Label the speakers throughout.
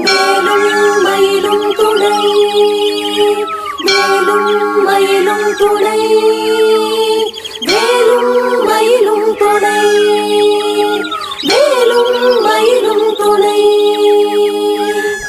Speaker 1: வேலும் மயிலும் துணை, வேலும் மயிலும் துணை, வேலும் மயிலும் துணை, வேலும் மயிலும் துணை.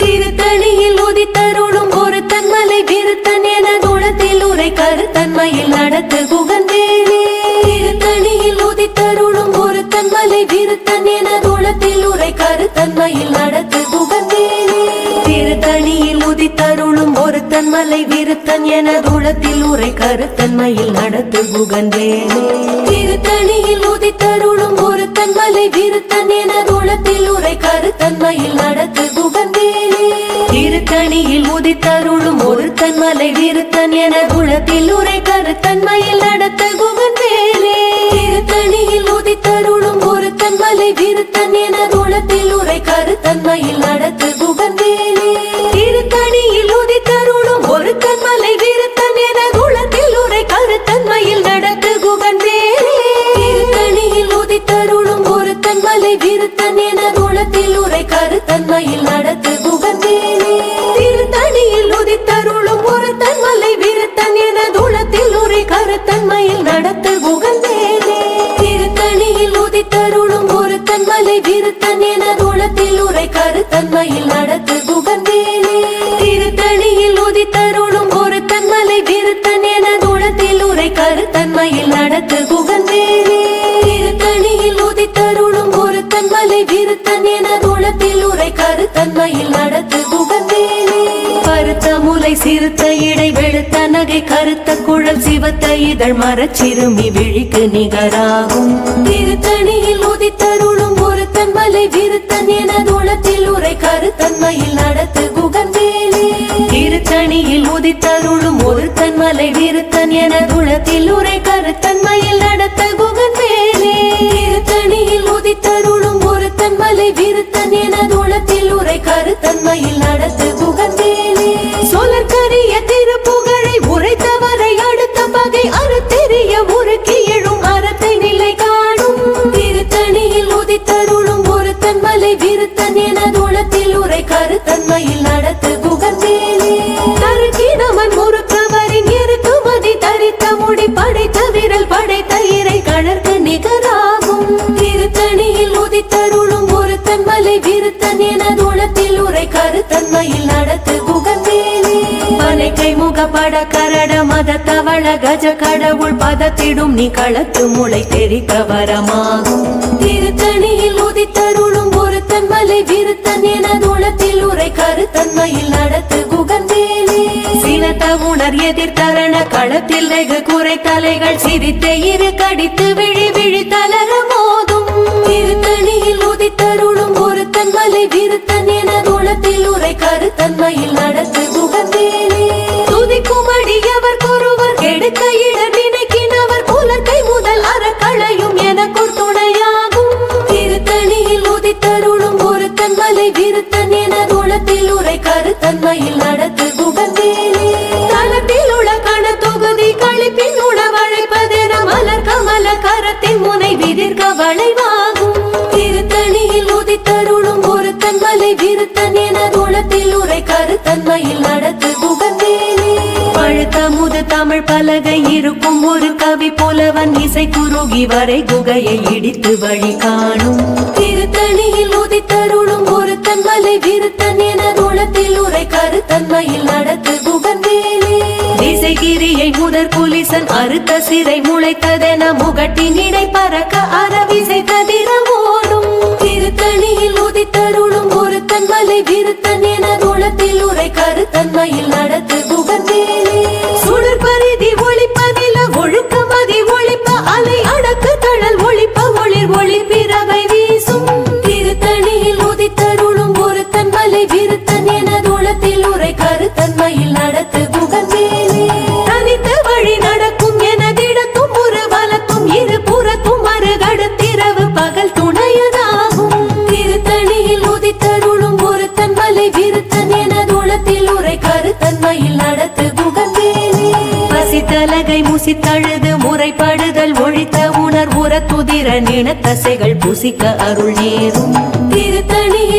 Speaker 1: திருத்தணியில் உதித்தருளும் ஒரு தன்மலை விருத்தன் என குணத்தில் உரை கருத்தன்மையில் நடத்து குகந்தேனே. திருத்தணியில் உதித்தருளும் ஒரு தன்மலை விருத்தன் என குணத்தில் உரை கருத்தன்மையில் நடத்து குகந்தேனே. திருத்தணியில் உதித்தருளும் ஒரு தன்மலை விருத்தன் என குணத்தில் உரை கருத்தன்மையில் நடத்து குகந்தேனே. திருத்தணியில் உதித்தருளும் ஒரு தன்மலை விருத்தன் என குணத்தில் உரை கருத்தன்மையில் நடத்து குகந்தேனே. திருத்தணியில் உதித்தருளும் ஒரு தன்மலை விருத்தன் என குணத்தில் உரை கருத்தன்மையில் நடத்த குகந்தேனே. திருத்தணியில் உதித்தருளும் ஒரு தன்மலை விருத்தன் என குணத்தில் உரை கருத்தன்மையில் நடத்து குகந்தேனே. திருத்தணியில் உதித்தருளும் ஒரு தன்மலை விருத்தன் என குணத்தில் உரை கருத்தன்மையில் நடத்து குகந்தேனே. திருத்தணியில் உதித்தருளும் ஒரு தன்மலை விருத்தன் என குணத்தில் உரை கருத்தன்மையில் நடத்து குகந்தேனே. திருத்தணியில் உதித்தருளும் ஒரு தன்மலை விருத்தன் என குணத்தில் உரை கருத்தன்மையில் நடத்து குகந்தேனே. திருத்தணியில் உதித்தருளும் ஒரு தன்மலை விருத்தன் என குணத்தில் உரை கருத்தன்மையில் நடத்து குகந்தேனே. திருத்தணியில் உதித்தருளும் ஒரு தன்மலை விருத்தன் என குணத்தில் உரை கருத்தன்மையில் நடத்து குகந்தேனே. திருத்தணியில் உதித்தருளும் ஒரு தன்மலை விருத்தன் என குணத்தில் உரை கருத்தன்மையில் நடத்து குகந்தேனே. கருத்த முலை சிறுத்த இடை வெளுத்த நகை கருத்த குழல் சிவத்த இதழ் மரச்சிறுமி விழிக்கு நிகராகும். திருத்தணியில் உதித்தருளும் ஒரு தன்மலை விருத்தன் என குணத்தில் உரை கருத்தன்மையில் நடத்து குகந்தேனே. திருத்தணியில் உதித்தருளும் ஒரு தன்மலை விருத்தன் என குணத்தில் உரை கருத்தன்மையில் நடத்த குகந்தேனே. திருத்தணியில் உதித்தருளும் ஒரு தன்மலை விருத்தன் என குணத்தில் உரை கருத்தன்மையில் நடத்து குகந்தேனே. சொலற்கரிய திருப்புகழை உரைத்தவரை அடுத்த பகை அறுத்தெறிய உருக்கி எழும் அறத்தை நிலை காணும். திருத்தணியில் உதித்தருளும் ஒரு தன்மலை விருத்தன் என குணத்தில் உரை கருத்தன்மையில் நடத்து குகந்தேனே. தருக்கினவன் முறுக்கவரின் இருக்குமதி தரித்த முடி படைத்த விரல் படைத்த இறை கணற்கு நிகராகும். திருத்தணியில் உதித்தருளும் ஒரு தன்மலை விருத்தன் என குணத்தில் உரை கருத்தன்மையில் நடத்து குகந்தேனே. பனைக்கை முகப்பட கரட மத தவள கஜ கடவுள் பதத்திடும் நீ களத்து முளை தெரிக்க வரமாகும். திருத்தணியில் உதித்தருளும் ஒரு தன்மலை விருத்தன் என குணத்தில் உரை கருத்தன்மையில் நடத்து குகந்தேனே. சினத்த உணர் எதிர்த்தரண களத்தில் வெகு குறை தலைகள் சிரித்த இரு கடித்து விழி விழி தளர மோதும். திருத்தணியில் உதித்தருளும் ஒரு தன்மலை விருத்தன் என குணத்தில் உரை கருத்தன்மையில் நடத்து குகந்தேனே. துதிக்கும் அடியவர் ஒருவர் கெடுக்க இடர் நினைக்கினவர் புலத்தை முதல் அறக்களையும் எனக்குள் துணையாகும். திருத்தணியில் உதித்தருளும் ஒரு தன்மலை விருத்தன் என குணத்தில் உரை கருத்தன்மையில் நடத்து குகந்தேனே. தளத்தில் உள்ள கண தொகுதி கழிப்பின் உணவழைப்பதென மலர் கமல கரத்தின் முனை விதிர்க்க வளைவாகும். திருத்தணியில் உதித்தருளும் ஒரு தன்மலை விருத்தன் என குணத்தில் உரை கருத்தன்மையில் நடத்து குகந்தேனே. பழுத்த முது தமிழ் பலகை இருக்கும் ஒரு கவி புலவன் இசை குறுகி வரை குகையை இடித்து வழி காணும். திருத்தணியில் உதித்தருளும் ஒரு தன்மலை விருத்தன் என குணத்தில் உரை கருத்தன்மையில் நடத்து குகந்தேனே. திசைகிரியை முதற் புலிசன் அறுத்த சிறை முளைத்ததென முகட்டின் இடை பறக்க அறவிசை கதிர ஓடும். திருத்தணியில் உதித்தருளும் ஒரு தன்மலை விருத்தன் என குணத்தில் உரை கருத்தன்மையில் நடத்து குகந்தேனே. சுடர் பரிதி ஒளிப்பதில ஒழுக்க மதி ஒளிப்ப அலை அடக்கு தழல் ஒளிப்ப ஒளிர் ஒளி பிறவை வீசும். திருத்தணியில் உதித்தருளும் ஒரு தன்மலை விருத்தன் என குணத்தில் உரை கருத்தன்மையில் நடத்து குகந்தேனே. தனித்த வழி நடக்கும் எனதிடத்தும் ஒரு வலத்தும் இரு புறத்தும் மறுகடுத்திரவு பகல் துணையதாகும். திருத்தணியில் உதித்தருளும் ஒரு தன்மலை விருத்தன் என குணத்தில் உரை கருத்தன்மையில் நடத்து குகந்தேனே. பசித்தலகை முசித்தழுது முறைப்படுதல் ஒழித்த உணர்வுற துதிர நின தசைகள் புசிக்க அருள் நேரும். திருத்தணியில்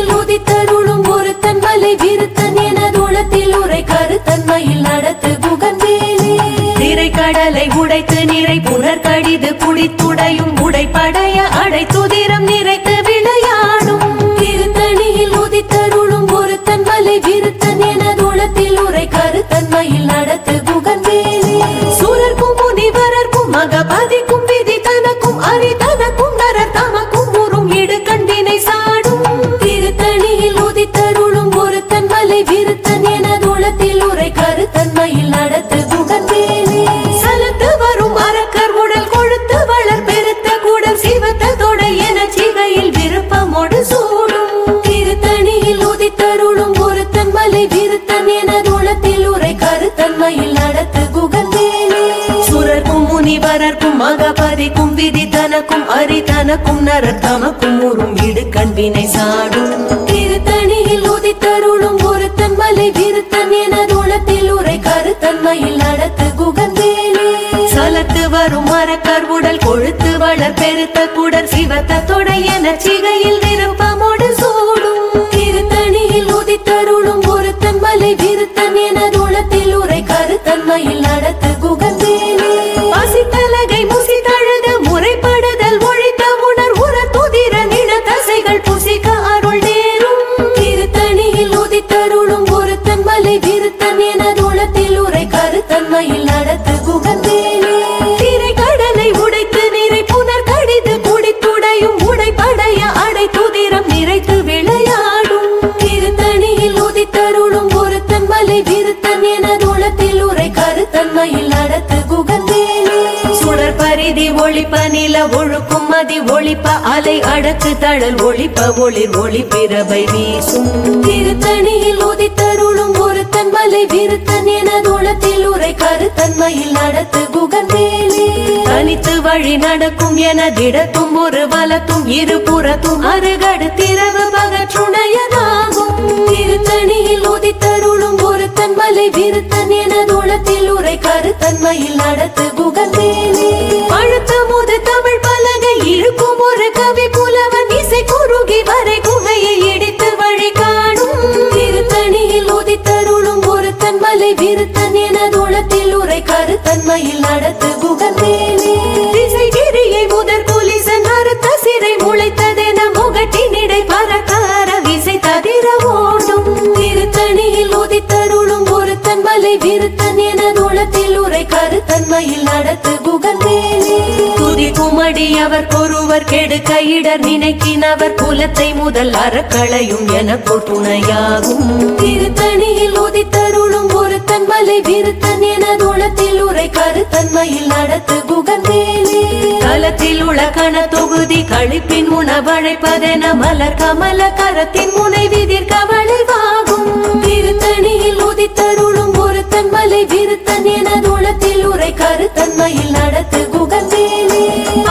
Speaker 1: உளத்தில் உரை கருத்தன்மையில் நடத்து குகன்வேலே திரைக்கடலை உடைத்து நிறை புனர் கடிது குடித்துடையும் உடைப்படைய அடைத்துதிரம் நிறைத்து விளையாடும் திருத்தணியில் உதித்தருளும் ஒருத்தன் மலை விருத்தன் எனது உளத்தில் உரை கருத்தன்மையில் நடத்து குகன்வேலே சூரர்க்கும் முனிவரர்க்கும் மகபதிக்கும் விதி தனக்கும் அரி தனக்கும் நரர் தமக்கும் உறும் இடு கண்டினை சாடும் திருத்தணியில் உதித்தருளும் ஒருத்தன் மலை விருத்தன் எனது உளத்தில் உரை கருத்தன்மையில் நடத்து குகன்வேலே சலத்து வரும் அரக்கர் உடல் கொழுத்து வளர் பெருத்த கூடல் சிவத்த தொடை என சிகையில் விருப்பமோடு சூடும் திருத்தணியில் உதித்தருளும் ஒருத்தன் மலை விருத்தன் எனது உளத்தில் உரை கருத்தன்மையில் நடத்து குகன்வேலே சுரர்க்கும் முனிவரர்க்கும் மகபதிக்கும் விதி தனக்கும் அரி தனக்கும் நரர் தமக்கும் உறும் இடு கண்பினை சாடும் திருத்தணியில் உதித்தருளும் ஒருத்தன் மலை விருத்தன் எனது உளத்தில் உரை கருத்தன்மையில் நடத்து குகன்வேலே சலத்து வரும் மரக்கர் உடல் கொழுத்து வளர் பெருத்த குடர் சிவத்த தொடை என சிகையில் விருப்பமோடு சூடும் திருத்தணியில் உதித்தருளும் ஒருத்தன் மலை விருத்தன் எனது உளத்தில் உரை கருத்தன்மையில் நடத்து குகன்வேலே பசித்தலகை முசித்தழுது முறைப்படுதல் ஒழித்த உணர் உர துதிர நில தசைகள் புசிக்க அருள் நேரும் திருத்தணியில் உதித்தருளும் ஒருத்தன் மலை விருத்தன் எனது உளத்தில் உரை கருத்தன்மையில் நடத்து குகன்வேலே திரைக்கடலை உடைத்து நிறை புனர் கடிது குடித்துடையும் உடைப்படைய அடைத்துதிரம் நிறைத்து விளையாடும் திருத்தணியில் உதித்தருளும் ஒருத்தன் மலை விருத்தன் எனது உளத்தில் உரை கருத்தன்மையில் நடத்து குகன்வேலே சுடர் பரிதி ஒளிப்ப நில ஒழுக்கும் மதி ஒளிப்ப அலை அடக்கு தழல் ஒளிப்ப ஒளிர் ஒளி பிறவை வீசும் திருத்தணியில் உதித்தருளும் ஒருத்தன் மலை விருத்தன் எனது உளத்தில் உரை கருத்தன்மையில் நடத்து குகன்வேலே தனித்து வழி நடக்கும் என திடத்தும் ஒரு வலத்தும் இருபுறத்தும் அருகடு திரவு பகற்றுணையதாகும் திருத்தணியில் உதித்தருளும் ஒருத்தன் மலை விருத்தன் எனது உளத்தில் உரை கருத்தன்மையில் நடத்து குகன்வேலே பழுத்த முது தமிழ் பலகை இருக்கும் ஒரு கவி புலவன் இசை குறுகி வரை குகையை இடித்து வழி காணும் திருத்தணியில் உதித்தருளும் ஒருத்தன் மலை விருத்தன் எனது உளத்தில் உரை கருத்தன்மையில் நடத்து குகன்வேலே திசைகிரியை முதற் குலிசன் அறுத்த சிறை முளைத்ததென முகட்டினிடை பறக்கார விசை தவிர ஓடும் திருத்தணியில் உதித்தருளும் ஒருத்தன் மலை விருத்தன் எனது உளத்தில் உரை கருத்தன்மையில் நடத்து குகன்வேலே துதி குமடி அவர் ஒருவர் கெடுக்க இடர் நினைக்கினவர் குலத்தை முதல் அறக்களையும் என துணையாகும் திருத்தணியில் உதித்தருளும் ஒருத்தன் மலை விருத்தன் எனது உளத்தில் உரை கருத்தன்மையில் நடத்து குகன்வேலே தலத்தில் உள்ள கண தொகுதி கழிப்பின் உணவழைப்பதென மலர் கமல கரத்தின் முனை விதிர் கவலைவாகும் திருத்தணியில் உதித்தருளும் ஒருத்தன் மலை விருத்தன் எனது உளத்தில் உரை கருத்தன்மையில் நடத்து குகன்வேலே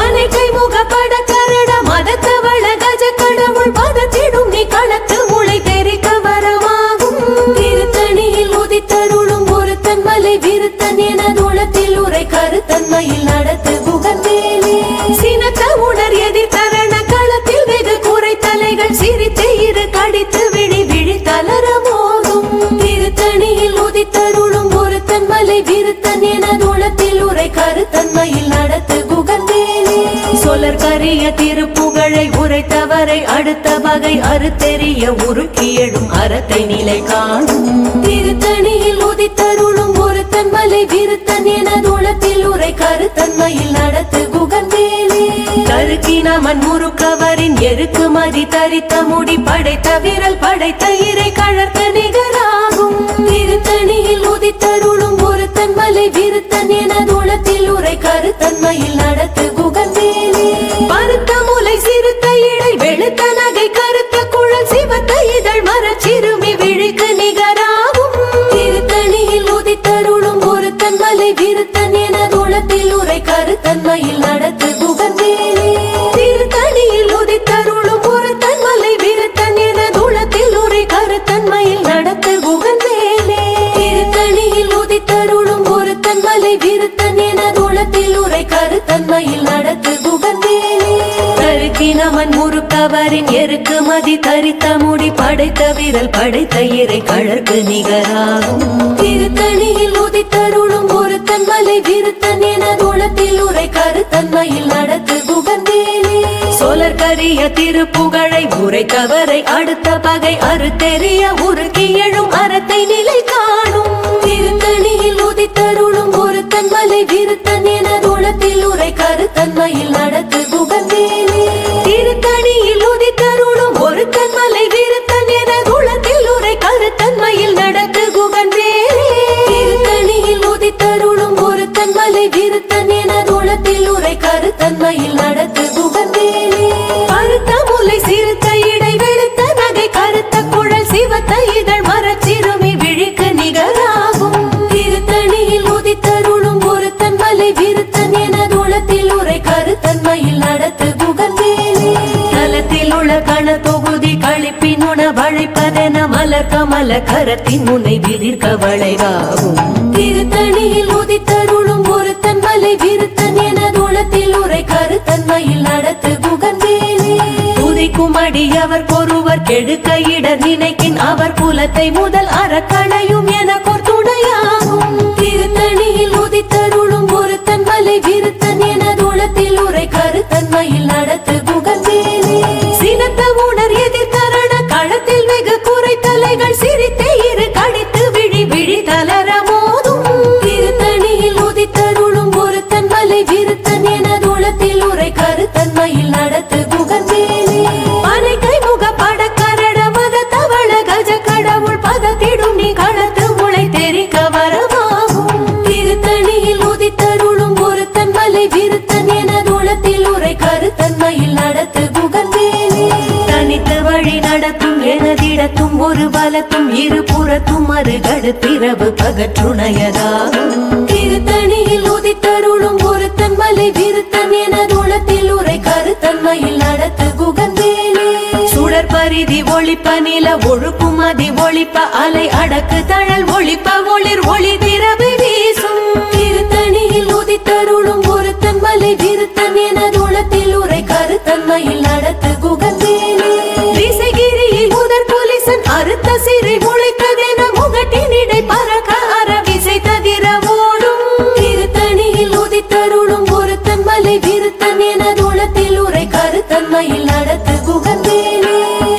Speaker 1: அனைக்கை முகப்பட கரட மதத்தவள கஜ கடவுள் பதத்திடும் நீ களத்து முளை தெரிக்க வரவாகும் திருத்தணியில் உதித்தருளும் ஒருத்தன் மலை விருத்தன் எனது உளத்தில் உரை கருத்தன்மையில் நடத்து குகன்வேலே சினத்த உணர் எதிர் தரண களத்தில் வெகு குறை தலைகள் சிரித்து இரு கடித்து விழி விழி தளர மோதும் திருத்தணியில் உதித்தருளும் ஒருத்தன் மலை விருத்தன் எனது உளத்தில் உரை கருத்தன்மையில் நடத்து குகன்வேலே சொலர் கரிய திருப்புகழை உரைத்தவரை அடுத்த வகை அறுத்தெறிய உருக்கி எழும் அறத்தை நிலை காணும் திருத்தணியில் உதித்தருளும் ஒருத்தன் மலை விருத்தன் எனது உளத்தில் உரை கருத்தன்மையில் நடத்து குகன்வேலே தருக்கினமன் முறுக்கவரின் எருக்கு மதி தரித்த முடி படைத்த விரல் படைத்த இறை கழற்க நிகராகும் திருத்தணியில் உதித்தருளும் ஒருத்தன் மலை விருத்தன் எனது உளத்தில் உரை கருத்தன்மையில் நடத்து குகன்வேலே பருத்த முலை சிறுத்த இடை வெளுத்த நகை கருத்த குழல் சிவத்த இதழ் மரச்சிறுமி விழிக்கு நிகராகும் திருத்தணியில் உதித்தருளும் ஒருத்தன் மலை விருத்தன் எனது உளத்தில் உரை கருத்தன்மையில் நடத்து குகன்வேலே திருத்தணியில் உதித்தருளும் ஒருத்தன் மலை விருத்தன் எனது உளத்தில் உரை கருத்தன்மையில் நடத்து குகன்வேலே திருத்தணியில் உதித்தருளும் ஒருத்தன் மலை விருத்தன் எனது உளத்தில் உரை கருத்தன்மையில் நடத்து குகன்வேலே தருக்கினமன் முறுக்க கவரின் எருக்கு மதி தரித்த முடி படைத்த விரல் படைத்த இறை கழற்கு நிகராகும் திருத்தணியில் உதித்தருளும் ஒரு தன்மலை விருத்தன் என குணத்தில் உரை கருத்தன்மையில் நடத்து குகந்தேனே சோழர் கரிய திருப்புகழை உரை கவரை அடுத்த பகை அறுத்தெறிய உருக்கி எழும் அறத்தை நிலை காணும் திருத்தணியில் உதித்தருளும் ஒரு தன்மலை விருத்தன் என குணத்தில் உரை கருத்தன்மையில் நடத்து குகந்தேனே திருத்தணியில் உதித்தருளும் ஒரு தன்மலை விருத்தன் என குணத்தில் உரை கருத்தன்மையில் நடத்து குகந்தேனே திருத்தணியில் உதித்தருளும் ஒரு தன்மலை விருத்தன் என குணத்தில் உரை கருத்தன்மையில் நடத்து குகந்தேனே கருத்த முலை சிறுத்த இடை வெளுத்த நகை கருத்த குழல் சிவத்த இதழ் மரச்சிறுமி விழிக்கு நிகராகும் திருத்தணியில் உதித்தருளும் ஒரு தன்மலை விருத்தன் என குணத்தில் உரை கருத்தன்மையில் நடத்து குகந்தேனே தலத்தில் உள்ள கண தொகுதி கழிப்பின் உணவழைப்பதென மலர் கமல கரத்தின் முனை விதிர்க்க வளைவாகும் திருத்தணியில் உதித்தருளும் ஒரு தன்மலை விருத்தன் என குணத்தில் உரை கருத்தன்மையில் நடத்து குகந்தேனே துதிக்கும் அடியவர் பொறுவர் கெடுக்க இட நினைக்கின் அவர் குலத்தை முதல் அறக்கணையும் என துணையாகும் திருத்தணியில் உதித்தருளும் ஒரு தன்மலை விருத்தன் என குணத்தில் உரை கருத்தன்மையில் நடத்து குகந்தேனே சினத்த உணர் எதிர்த்தரண களத்தில் வெகு குறை தலைகள் சிரித்தே இரு கடித்து விழி விழி தளர மோதும் திருத்தணியில் உதித்தருளும் ஒரு தன்மலை விருத்தன் என குணத்தில் உரை கருத்தன்மையில் நடத்து குகந்தேனே அனைக்கை முக பட கரட மத தவள கஜ கடவுள் பதத்திடும் நீ களத்து முளை தெரிக்க வரவாகும் திருத்தணியில் உதித்தருளும் ஒரு தன்மலை விருத்தன் என குணத்தில் உரை கருத்தன்மையில் நடத்து குகந்தேனே தனித்து வழி நடத்தும் எனதிடத்தும் ஒரு பலத்தும் இரு புறத்தும் அருகடு திரவு பகற்றுணையதாகும் திருத்தணியில் உதித்தருளும் ஒரு தன்மலை விருத்தன் என குணத்தில் உரை கருத்தன்மையில் நடத்து குகந்தேனே சுடர் பரிதி ஒளிப்ப நில ஒழுக்கும் அதி ஒளிப்ப அலை அடக்கு தழல் ஒளிப்ப ஒளிர் ஒளி திரவு வீசும் திருத்தணியில் உதித்தருளும் ஒரு தன்மலை விருத்தன் என குணத்தில் உரை கருத்தன்மையில் நடத்து குகந்தேனே விசைகிரியில் முதற் புலிசன் அறுத்த சிறை முளைத்ததென முகட்டினிடை பறக்க அற விசை ததிர ஓடும் திருத்தணியில் உதித்தருளும் ஒரு தன்மலை விருத்தன் என குணத்தில் உரை கருத்தன்மையில் நடத்து குகந்தேனே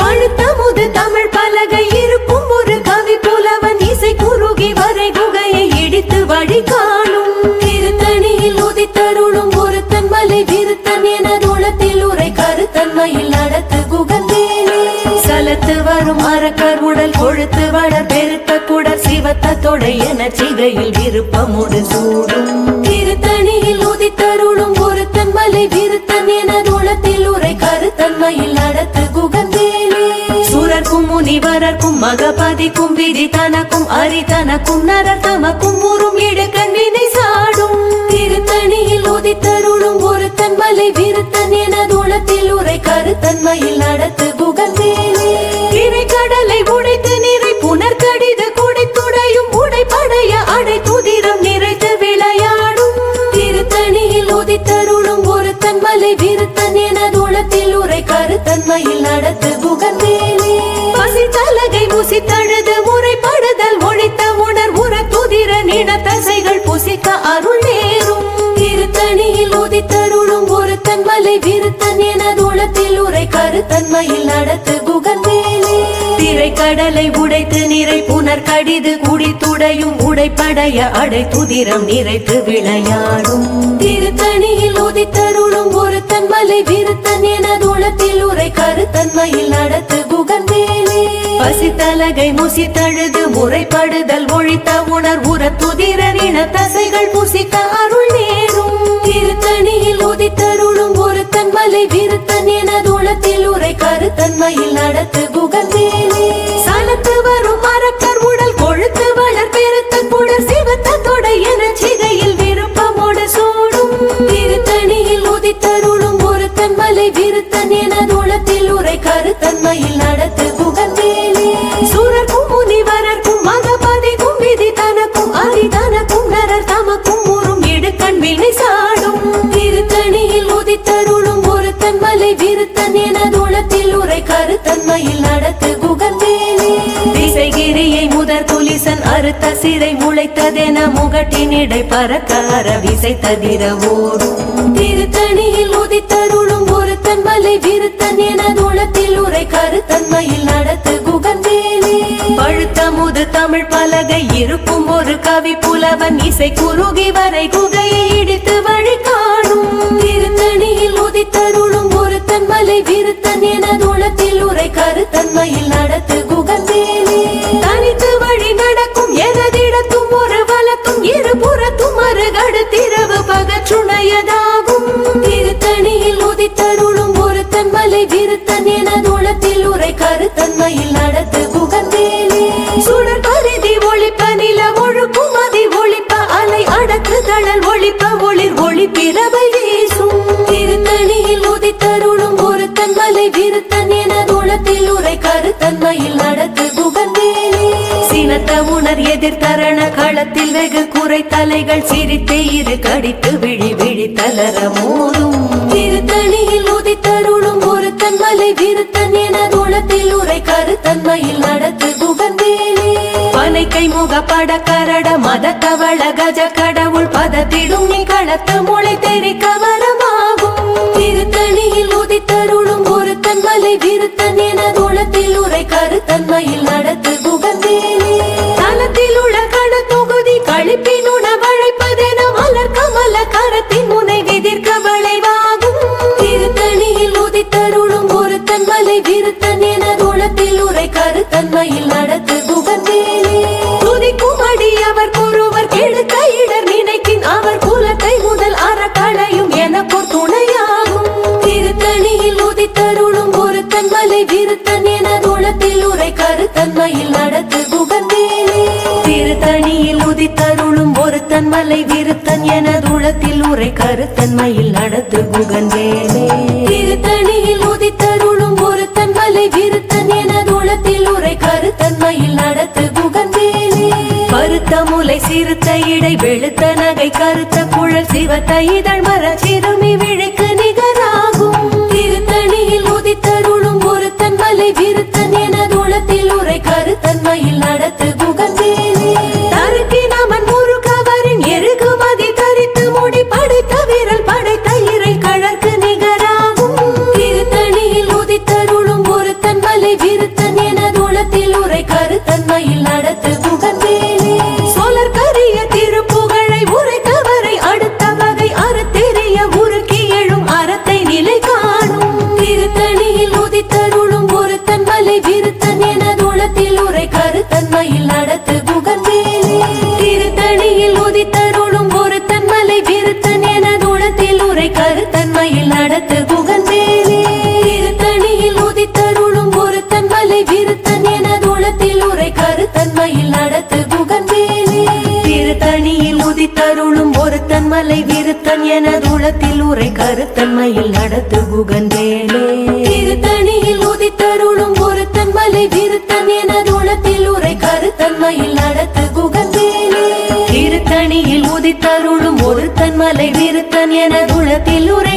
Speaker 1: அழுத்த முது தமிழ் பலகை இருக்கும் ஒரு கவி புலவன் இசை குறுகி வரை குகையை இடித்து வழி காணும் திருத்தணியில் உதித்தருளும் ஒரு தன்மலை விருத்தன் என குணத்தில் உரை கருத்தன்மையில் நடத்து குகந்தேனே சலத்து வரும் அரக்கர் உடல் கொழுத்து வளர் பெருத்த குடர் சிவத்த தொடை என சிகையில் விருப்பமுடு சூடும் திருத்தணியில் உதித்தருளும் ஒரு தன்மலை விருத்தன் என குணத்தில் உரை கருத்தன்மையில் நடத்து குகந்தேனே சுரர்க்கும் முனிவரர்க்கும் மகபதிக்கும் விதி தனக்கும் அரி தனக்கும் நரர் தமக்கும் ஊரும் இடுக்கண் வினை சாடும் திருத்தணியில் உதித்தருளும் ஒரு தன்மலை விருத்தன் என குணத்தில் உரை கருத்தன்மையில் நடத்து குகந்தேனே இறை கடலை உடைத்து நிறை புனர் கடிது குடித்துடையும் உடைப்படைய அடை துதிரம் நிறைத்து விளையாடும் திருத்தணியில் உதித்தருளும் ஒரு தன்மலை விருத்தன் என குணத்தில் உரை கருத்தன்மையில் நடத்து குகந்தேனே பசி தலகை முசி தழுது முறைப்படுதல் ஒழித்த உணர் உற துதிர நின தசைகள் புசிக்க அருள் நேரும் திருத்தணியில் உதித்தருளும் ஒரு தன்மலை விருத்தன் என குணத்தில் உரை கருத்தன்மையில் நடத்து குகந்தேனே திரை கடலை உடைத்து நிறை புனர் கடிது குடித்துடையும் உடைப்படைய அடை துதிரம் நிறைத்து விளையாடும் திருத்தணியில் உதித்தருளும் ஒரு தன்மலை விருத்தன் என குணத்தில் உரை கருத்தன்மையில் நடத்து குகந்தேனே பசித்தலகை முசி தழுது முறைப்படுதல் ஒழித்த உணர் உற துதிர நின தசைகள் புசிக்க அருள் நேரும் திருத்தணியில் உதித்தருளும் ஒரு தன்மலை விருத்தன் என குணத்தில் உரை கருத்தன்மையில் நடத்து குகந்தேனே சலத்து வரும் அரக்கர் உடல் கொழுத்து வளர் பெருத்த குடர் சிவத்த தொடை என சிகையில் விருப்பமோடு சூடும் திருத்தணியில் உதித்தருளும் ஒரு தன்மலை விருத்தன் என குணத்தில் உரை கருத்தன்மையில் நடத்து குகந்தேனே சுரர்க்கும் முனிவரர்க்கும் மகபதிக்கும் விதி தனக்கும் அரி தனக்கும் நரர் தமக்கும் ஊரும் இடுக்கண் வினை சாடும் திருத்தணியில் உதித்தருளும் ஒரு தன்மலை விருத்தன் என குணத்தில் உரை கருத்தன்மையில் நடத்து குகன்வேலே திசைகிரியை முதற் குலிசன் அறுத்த சிறை முளைத்ததென முகட்டினிடை பறக்க அரவிசை ததிர ஓடும் திருத்தணியில் உதித்தருளும் ஒருத்தன் மலை விருத்தன் என உளத்தில் உரை கருத்தன்மையில் நடத்து குகன்வேலே பழுத்த முது தமிழ் பலகை இருக்கும் ஒரு கவி புலவன் இசை குறுகி வரை குகையை இடித்து வழி காணும் திருத்தணியில் உதித்தருளும் ஒருத்தன் மலை விருத்தன் என உளத்தில் உரை கருத்தன்மையில் நடத்து குகன்வேலே தனித்து வழி நடக்கும் எனதிடத்தும் ஒரு வழக்கும் இருபுறத்தும் அருகடு திரவு பகற்றுணையதாகும் திருத்தணியில் உதித்தருளும் ஒருத்தன் மலை விருத்தன் என உளத்தில் உரை கருத்தன்மையில் நடத்து குகன்வேலே சுடர் பரிதி ஒளிப்ப நில ஒழுக்கும் அதி ஒளிப்ப அலை அடக்கு தழல் ஒளிப்ப ஒளிர் ஒளி பிறவை வீசும் திருத்தணியில் உதித்தருளும் ஒருத்தன் மலை விருத்தன் என உளத்தில் உரை கருத்தன்மையில் நடத்து குகன்வேலே சினத்த உணர் எதிர்த்தரண களத்தில் வெகு குறை தலைகள் சிரித்து இரு கடித்து விழி விழி தளர மோதும் திருத்தணியில் உதித்தருளும் ஒருத்தன் மலை விருத்தன் என உளத்தில் உரை கருத்தன்மையில் நடத்து குகன்வேலே பனைக்கை முகப்பட கரட மத கவள கஜ கடவுள் பதத்திடும் நீ களத்த முளை தெரிக்க வரமாகும் திருத்தணியில் உதித்தருளும் ஒருத்தன் மலை விருத்தன் என உளத்தில் உரை கருத்தன்மையில் நடத்து குகன்வேலே தலத்தில் உள்ள கட தொகுதி கழிப்பின் உணவழைப்பதென மலர் கமல கரத்தின் முனை விதிர்க்க வளைவாகும் திருத்தணியில் உதித்தருளும் ஒருத்தன் மலை விருத்தன் என உளத்தில் உரை கருத்தன்மையில் நடத்து குகன்வேலே துதிக்கும் அடியவர் ஒருவர் கெடுக்க இடர் நினைக்கின் அவர் குலத்தை முதல் அறக்களையும் எனக்கோர் துணையாகும் திருத்தணியில் உதித்தருளும் ஒருத்தன் மலை விருத்தன் என உளத்தில் உரை கருத்தன்மையில் நடத்து குகன்வேலே திருத்தணியில் உதித்தருளும் ஒருத்தன் மலை விருத்தன் என உளத்தில் உரை கருத்தன்மையில் நடத்து குகன்வேலே திருத்தணியில் உதித்தருளும் ஒருத்தன் மலை விருத்தன் என உளத்தில் உரை கருத்தன்மையில் நடத்து குகன்வேலே பருத்த முலை சிறுத்த இடை வெளுத்த நகை கருத்த குழல் சிவத்த இதழ் மர சிறுமி விழிக்கு நிகராகும் திருத்தணியில் உதித்தருளும் ஒருத்தன் மலை விருத்தன் என உளத்தில் உரை கருத்தன்மையில் நடத்து குகன்வேலே தருக்கி நமன் முருகவரின் எருகுமதி தரித்து முடி படைத்த விரல் படைத்த இறை கழற்கு நிகராகும் திருத்தணியில் உதித்தருளும் ஒருத்தன் மலை விருத்தன் என உளத்தில் உரை கருத்தன்மையில் நடத்து குகன்வேலே சோழர் கரிய திருப்புகழை உரைத்தவரை அடுத்த வகை அறத்தெரிய உருக்கி எழும் அறத்தை நிலை காணும் திருத்தணியில் உதித்தருளும் ஒருத்தன் மலை விருத்தன் என உளத்தில் உரை கருத்தன்மையில் நடத்து குகன்வேலே திருத்தணியில் உதித்தருளும் ஒருத்தன் மலை விருத்தன் என உளத்தில் உரை கருத்தன்மையில் நடத்து குகன்வேலே திருத்தணியில் உதித்தருளும் ஒருத்தன் மலை விருத்தன் என உளத்தில் உரை கருத்தன்மையில் நடத்து குகன்வேலே திருத்தணியில் உதித்தருளும் ஒருத்தன் மலை விருத்தன் என உளத்தில் உரை கருத்தன்மையில் நடத்து குகன்வேலே திருத்தணியில் உதித்தருளும் ஒருத்தன் மலை விருத்தன் என உளத்தில் உரை கருத்தன்மையில் நடத்து குகன்வேலே திருத்தணியில் உதித்தருளும் ஒருத்தன் மலை விருத்தன் என உளத்தில் உரை